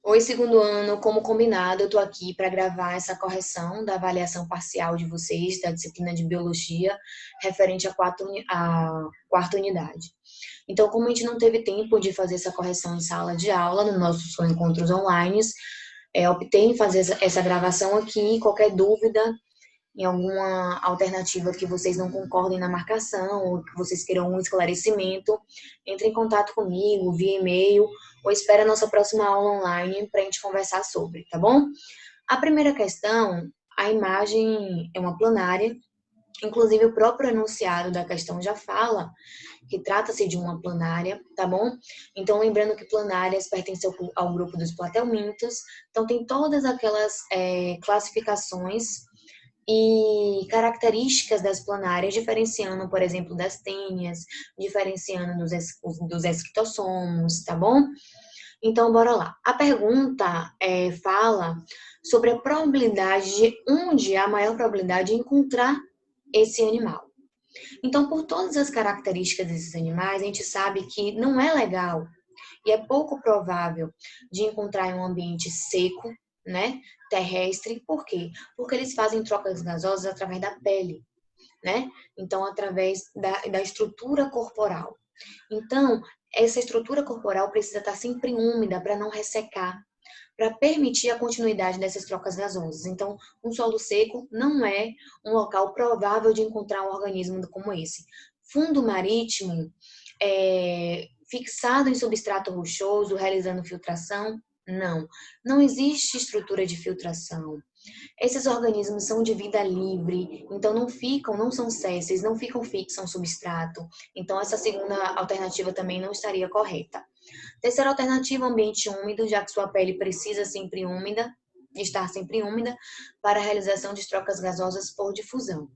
Oi, segundo ano, como combinado, eu estou aqui para gravar essa correção da avaliação parcial de vocês da disciplina de biologia referente à quarta unidade. Então, como a gente não teve tempo de fazer essa correção em sala de aula, nos nossos encontros online, optei em fazer essa gravação aqui. Qualquer dúvida em alguma alternativa que vocês não concordem na marcação, ou que vocês queiram um esclarecimento, entre em contato comigo via e-mail ou espere a nossa próxima aula online para a gente conversar sobre, tá bom? A primeira questão, a imagem é uma planária, inclusive o próprio enunciado da questão já fala que trata-se de uma planária, tá bom? Então, lembrando que planárias pertencem ao grupo dos platelmintos, então tem todas aquelas classificações e características das planárias, diferenciando, por exemplo, das tênias, diferenciando dos esquistossomos, tá bom? Então, bora lá. A pergunta fala sobre a probabilidade de onde há a maior probabilidade de encontrar esse animal. Então, por todas as características desses animais, a gente sabe que não é legal e é pouco provável de encontrar em um ambiente seco, né, terrestre. Por quê? Porque eles fazem trocas gasosas através da pele, né? Então, através da estrutura corporal. Então, essa estrutura corporal precisa estar sempre úmida para não ressecar, para permitir a continuidade dessas trocas gasosas. Então, um solo seco não é um local provável de encontrar um organismo como esse. Fundo marítimo, fixado em substrato rochoso, realizando filtração? Não, não existe estrutura de filtração. Esses organismos são de vida livre, então não são sésseis, não ficam fixos a um substrato. Então, essa segunda alternativa também não estaria correta. Terceira alternativa, ambiente úmido, já que sua pele precisa sempre úmida, estar sempre úmida, para a realização de trocas gasosas por difusão.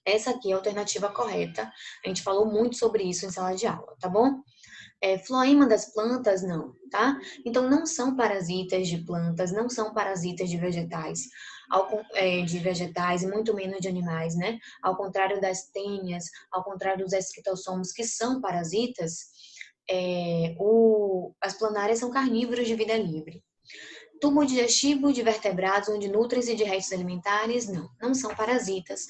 Essa aqui é a alternativa correta. A gente falou muito sobre isso em sala de aula, tá bom? Floema das plantas, não, tá? Então, não são parasitas de plantas, não são parasitas de vegetais, e muito menos de animais, né? Ao contrário das tênias, ao contrário dos esquistossomos, que são parasitas, as planárias são carnívoros de vida livre. Tubo digestivo de vertebrados, onde nutrem-se de restos alimentares, não são parasitas.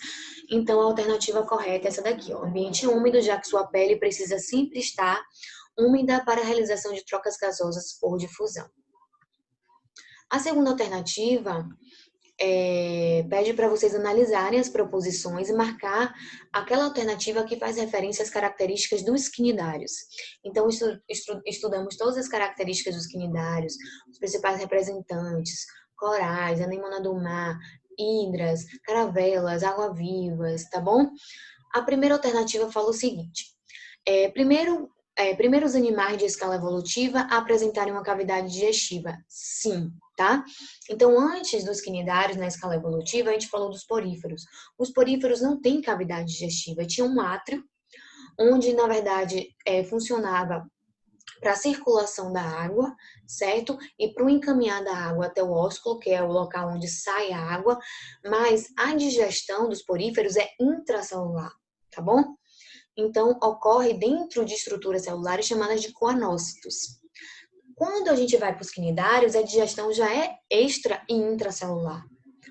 Então, a alternativa correta é essa daqui, ó, ambiente úmido, já que sua pele precisa sempre estar úmida para a realização de trocas gasosas por difusão. A segunda alternativa pede para vocês analisarem as proposições e marcar aquela alternativa que faz referência às características dos quinidários. Então, estudamos todas as características dos quinidários, os principais representantes, corais, anemona do mar, hidras, caravelas, água-vivas, tá bom? A primeira alternativa fala o seguinte: primeiro, os animais de escala evolutiva a apresentarem uma cavidade digestiva. Sim, tá? Então, antes dos quinidários na escala evolutiva, a gente falou dos poríferos. Os poríferos não têm cavidade digestiva, tinha um átrio, onde, na verdade, funcionava para a circulação da água, certo? E para o encaminhar da água até o ósculo, que é o local onde sai a água, mas a digestão dos poríferos é intracelular, tá bom? Então, ocorre dentro de estruturas celulares chamadas de coanócitos. Quando a gente vai para os quinidários, a digestão já é extra e intracelular,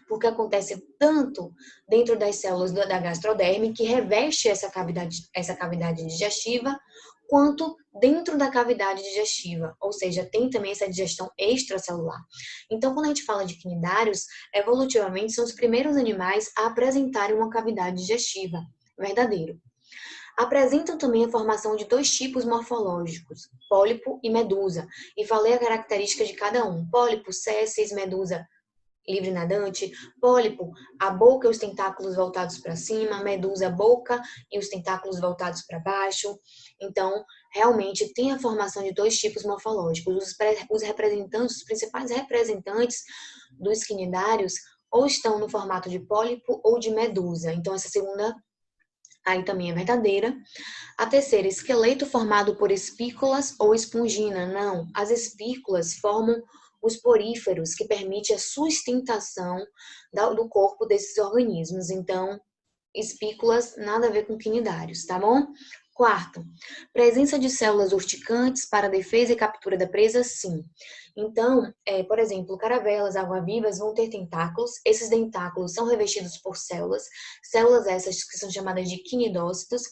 porque acontece tanto dentro das células da gastroderme, que reveste essa cavidade digestiva, quanto dentro da cavidade digestiva, ou seja, tem também essa digestão extracelular. Então, quando a gente fala de quinidários, evolutivamente são os primeiros animais a apresentarem uma cavidade digestiva, verdadeiro. Apresentam também a formação de dois tipos morfológicos, pólipo e medusa, e falei a característica de cada um. Pólipo, sésseis, medusa, livre nadante. Pólipo, a boca e os tentáculos voltados para cima, medusa, a boca e os tentáculos voltados para baixo. Então, realmente tem a formação de dois tipos morfológicos. Os representantes, os principais representantes dos quinidários, ou estão no formato de pólipo ou de medusa. Então, essa segunda aí também é verdadeira. A terceira, esqueleto formado por espículas ou espongina. Não, as espículas formam os poríferos, que permite a sustentação do corpo desses organismos. Então, espículas nada a ver com quinidários, tá bom? Quarto, presença de células urticantes para defesa e captura da presa, sim. Então, por exemplo, caravelas água-vivas vão ter tentáculos. Esses tentáculos são revestidos por células, células essas que são chamadas de quinidócitos.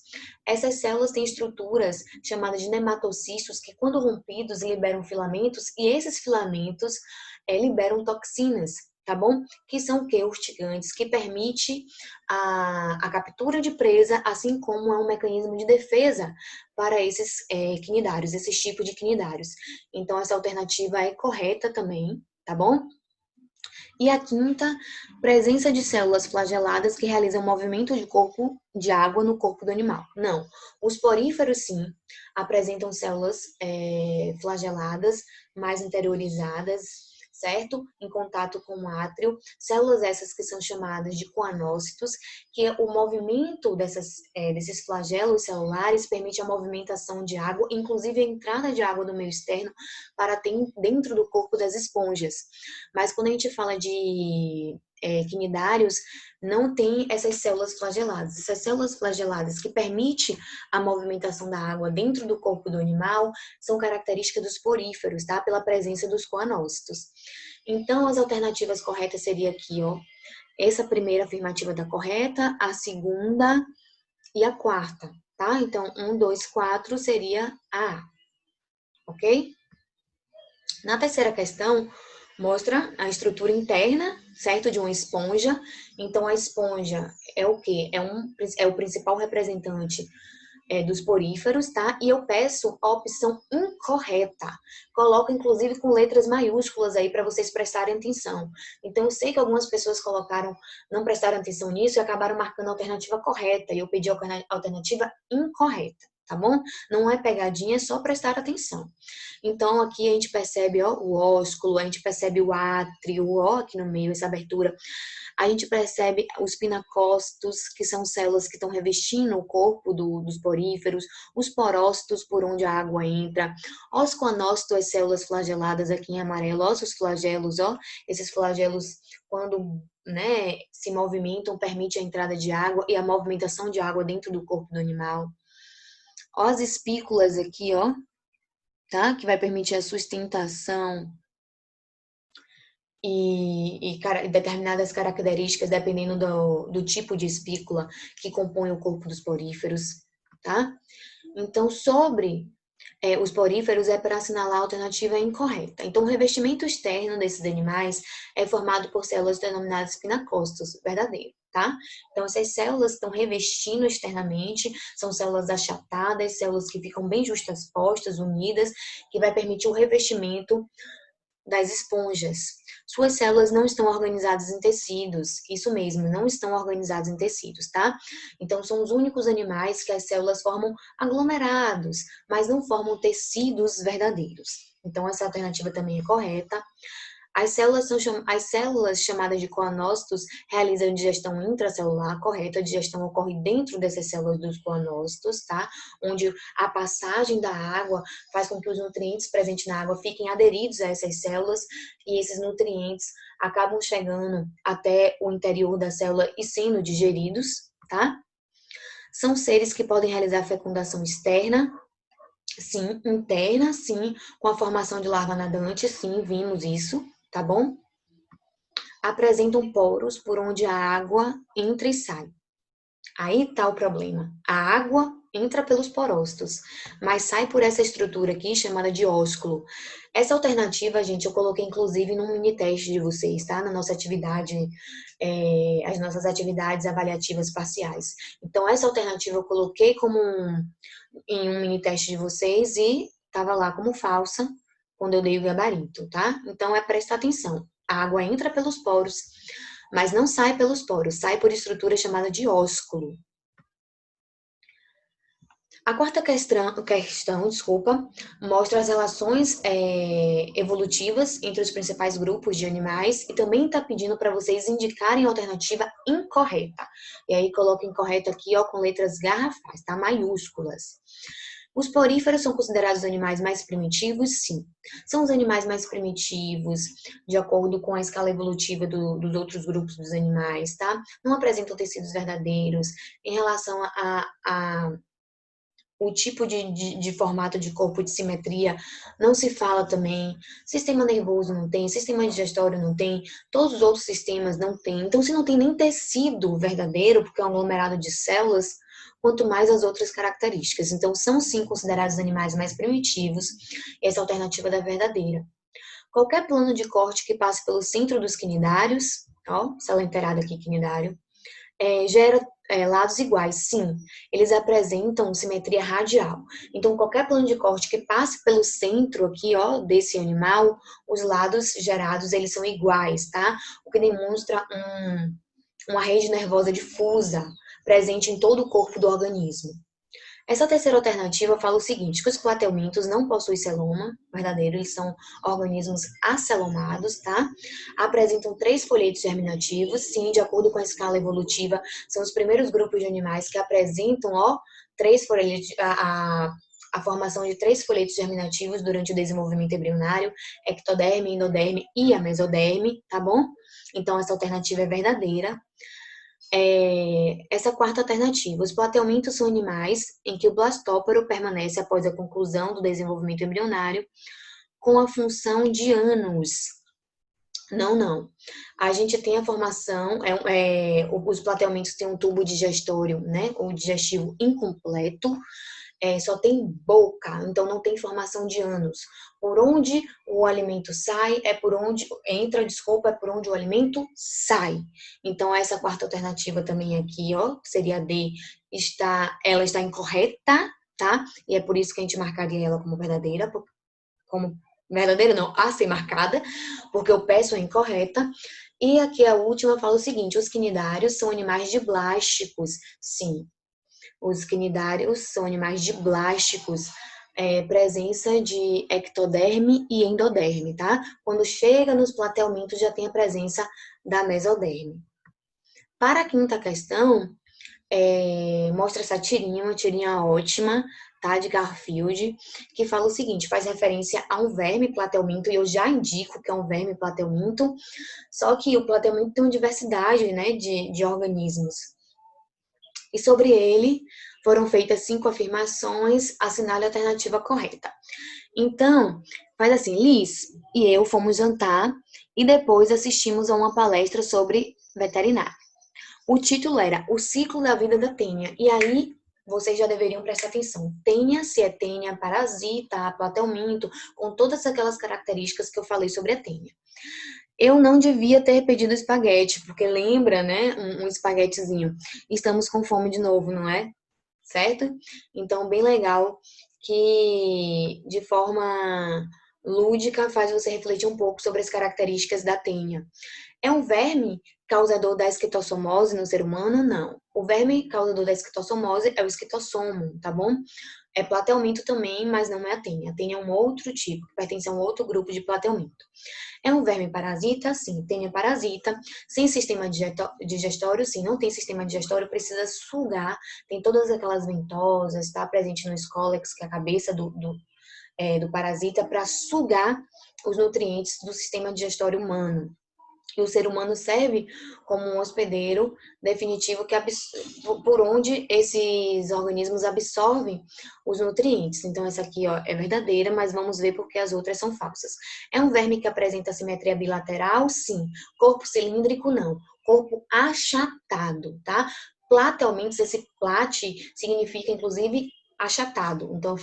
Essas células têm estruturas chamadas de nematocistos que, quando rompidos, liberam filamentos e esses filamentos liberam toxinas, tá bom? Que são o quê? Urticantes, que permite a captura de presa, assim como é um mecanismo de defesa para esses quinidários, esses tipos de quinidários. Então, essa alternativa é correta também, tá bom? E a quinta, presença de células flageladas que realizam movimento de corpo de água no corpo do animal. Não, os poríferos sim apresentam células flageladas, mais interiorizadas, certo? Em contato com o átrio, células essas que são chamadas de coanócitos, que o movimento desses flagelos celulares permite a movimentação de água, inclusive a entrada de água no meio externo para ter dentro do corpo das esponjas. Mas quando a gente fala de quinidários, não tem essas células flageladas. Essas células flageladas que permitem a movimentação da água dentro do corpo do animal são características dos poríferos, tá? Pela presença dos coanócitos. Então, as alternativas corretas seria aqui, ó. Essa primeira afirmativa tá correta, a segunda e a quarta, tá? Então, 1, 2, 4 seria a, ok? Na terceira questão, mostra a estrutura interna, certo, de uma esponja. Então, a esponja é o quê? É o principal representante dos poríferos, tá? E eu peço a opção incorreta. Coloco, inclusive, com letras maiúsculas aí para vocês prestarem atenção. Então, eu sei que algumas pessoas não prestaram atenção nisso e acabaram marcando a alternativa correta. E eu pedi a alternativa incorreta, tá bom? Não é pegadinha, é só prestar atenção. Então, aqui a gente percebe ó, o ósculo, a gente percebe o átrio, ó, aqui no meio, essa abertura. A gente percebe os pinacócitos, que são células que estão revestindo o corpo dos poríferos, os porócitos, por onde a água entra, os coanócitos, as células flageladas aqui em amarelo, os flagelos, ó, esses flagelos, quando se movimentam, permite a entrada de água e a movimentação de água dentro do corpo do animal. Ó, as espículas aqui, ó, tá? Que vai permitir a sustentação e determinadas características dependendo do tipo de espícula que compõe o corpo dos poríferos, tá? Então, sobre os poríferos é para assinalar a alternativa incorreta. Então, o revestimento externo desses animais é formado por células denominadas pinacócitos, verdadeiro, tá? Então, essas células estão revestindo externamente, são células achatadas, células que ficam bem justapostas, unidas, que vai permitir o revestimento das esponjas. Suas células não estão organizadas em tecidos, isso mesmo, não estão organizadas em tecidos, tá? Então, são os únicos animais que as células formam aglomerados, mas não formam tecidos verdadeiros. Então, essa alternativa também é correta. As células chamadas de coanócitos realizam digestão intracelular, correta. A digestão ocorre dentro dessas células dos coanócitos, tá? Onde a passagem da água faz com que os nutrientes presentes na água fiquem aderidos a essas células e esses nutrientes acabam chegando até o interior da célula e sendo digeridos, tá? São seres que podem realizar fecundação externa, sim, interna, sim, com a formação de larva nadante, sim, vimos isso, tá bom? Apresentam poros por onde a água entra e sai. Aí tá o problema. A água entra pelos porócitos, mas sai por essa estrutura aqui chamada de ósculo. Essa alternativa, gente, eu coloquei inclusive num mini teste de vocês, tá? Na nossa atividade, as nossas atividades avaliativas parciais. Então, essa alternativa eu coloquei em um mini teste de vocês e tava lá como falsa quando eu dei o gabarito, tá? Então, é prestar atenção. A água entra pelos poros, mas não sai pelos poros, sai por estrutura chamada de ósculo. A quarta questão, mostra as relações evolutivas entre os principais grupos de animais e também está pedindo para vocês indicarem a alternativa incorreta. E aí coloca incorreto aqui ó, com letras garrafais, tá? Maiúsculas. Os poríferos são considerados animais mais primitivos? Sim. São os animais mais primitivos, de acordo com a escala evolutiva dos outros grupos dos animais, tá? Não apresentam tecidos verdadeiros. Em relação o tipo de formato de corpo de simetria não se fala também. Sistema nervoso não tem, sistema digestório não tem, todos os outros sistemas não tem. Então, se não tem nem tecido verdadeiro, porque é um aglomerado de células, quanto mais as outras características. Então, são sim considerados animais mais primitivos, essa alternativa da verdadeira. Qualquer plano de corte que passe pelo centro dos quinidários, ó, célula inteirada aqui, quinidário, gera lados iguais, sim. Eles apresentam simetria radial. Então, qualquer plano de corte que passe pelo centro aqui, ó, desse animal, os lados gerados, eles são iguais, tá? O que demonstra uma rede nervosa difusa, presente em todo o corpo do organismo. Essa terceira alternativa fala o seguinte, que os platelmintos não possuem celoma, verdadeiro, eles são organismos acelomados, tá? Apresentam 3 folhetos germinativos, sim, de acordo com a escala evolutiva, são os primeiros grupos de animais que apresentam, ó, 3 folhetos, a formação de 3 folhetos germinativos durante o desenvolvimento embrionário, ectoderme, endoderme e a mesoderme, tá bom? Então, essa alternativa é verdadeira. Essa quarta alternativa. Os platelmintos são animais em que o blastóporo permanece após a conclusão do desenvolvimento embrionário com a função de ânus. Não. A gente tem a formação, os platelmintos têm um tubo digestório, né, ou digestivo incompleto, só tem boca, então não tem formação de ânus. Por onde o alimento sai, é por onde o alimento sai. Então, essa quarta alternativa também aqui, ó, que seria a D, ela está incorreta, tá? E é por isso que a gente marcaria ela como verdadeira, a ser marcada, porque o peço é incorreta. E aqui a última fala o seguinte, os quinidários são animais diblásticos, sim. Os quinidários são animais diblásticos, presença de ectoderme e endoderme, tá? Quando chega nos platelmintos já tem a presença da mesoderme. Para a quinta questão, mostra essa tirinha, uma tirinha ótima, tá? De Garfield, que fala o seguinte, faz referência a um verme platelminto, e eu já indico que é um verme platelminto, só que o platelminto tem uma diversidade, né, de organismos. E sobre ele foram feitas 5 afirmações, assinale a alternativa correta. Então, faz assim, Liz e eu fomos jantar e depois assistimos a uma palestra sobre veterinária. O título era O Ciclo da Vida da Tênia. E aí, vocês já deveriam prestar atenção. Tênia, se é tênia parasita, platelminto, com todas aquelas características que eu falei sobre a tênia. Eu não devia ter pedido espaguete, porque lembra, né, um espaguetezinho. Estamos com fome de novo, não é? Certo? Então, bem legal que, de forma lúdica, faz você refletir um pouco sobre as características da tênia. É um verme causador da esquistossomose no ser humano? Não. O verme causador da esquistossomose é o esquitossomo, tá bom? É platelminto também, mas não é a tênia. A tênia é um outro tipo, pertence a um outro grupo de platelminto. É um verme parasita? Sim. Tênia parasita. Sem sistema digestório? Sim. Não tem sistema digestório, precisa sugar. Tem todas aquelas ventosas, está presente no escólex, que é a cabeça do parasita, para sugar os nutrientes do sistema digestório humano. E o ser humano serve como um hospedeiro definitivo por onde esses organismos absorvem os nutrientes. Então, essa aqui, ó, é verdadeira, mas vamos ver porque as outras são falsas. É um verme que apresenta simetria bilateral? Sim. Corpo cilíndrico? Não. Corpo achatado, tá? Platelmintos, esse plate significa, inclusive, achatado. Então,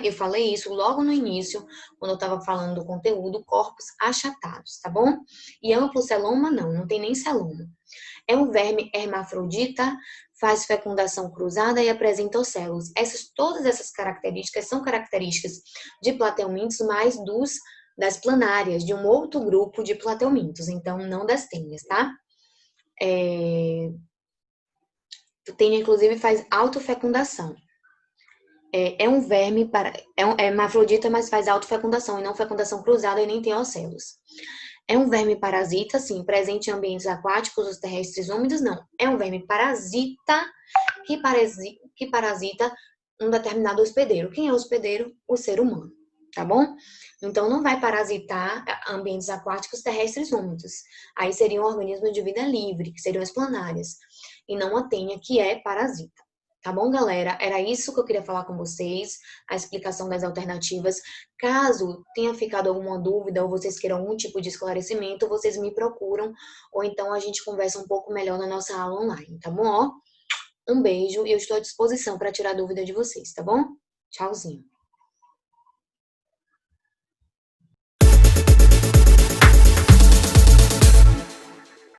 eu falei isso logo no início, quando eu estava falando do conteúdo, corpos achatados, tá bom? E amplo celoma, não tem nem celoma. É um verme hermafrodita, faz fecundação cruzada e apresenta océlos. Todas essas características são características de platelmintos, mas das planárias, de um outro grupo de platelmintos, então não das tênias, tá? Tênia, inclusive, faz autofecundação. É um verme, é hermafrodita, mas faz autofecundação e não fecundação cruzada e nem tem ocelos. É um verme parasita, sim, presente em ambientes aquáticos, os terrestres úmidos, não. É um verme parasita que parasita um determinado hospedeiro. Quem é o hospedeiro? O ser humano, tá bom? Então, não vai parasitar ambientes aquáticos, terrestres úmidos. Aí seria um organismo de vida livre, que seriam as planárias. E não a tênia, que é parasita. Tá bom, galera? Era isso que eu queria falar com vocês, a explicação das alternativas. Caso tenha ficado alguma dúvida ou vocês queiram algum tipo de esclarecimento, vocês me procuram ou então a gente conversa um pouco melhor na nossa aula online, tá bom? Ó, um beijo e eu estou à disposição para tirar dúvida de vocês, tá bom? Tchauzinho.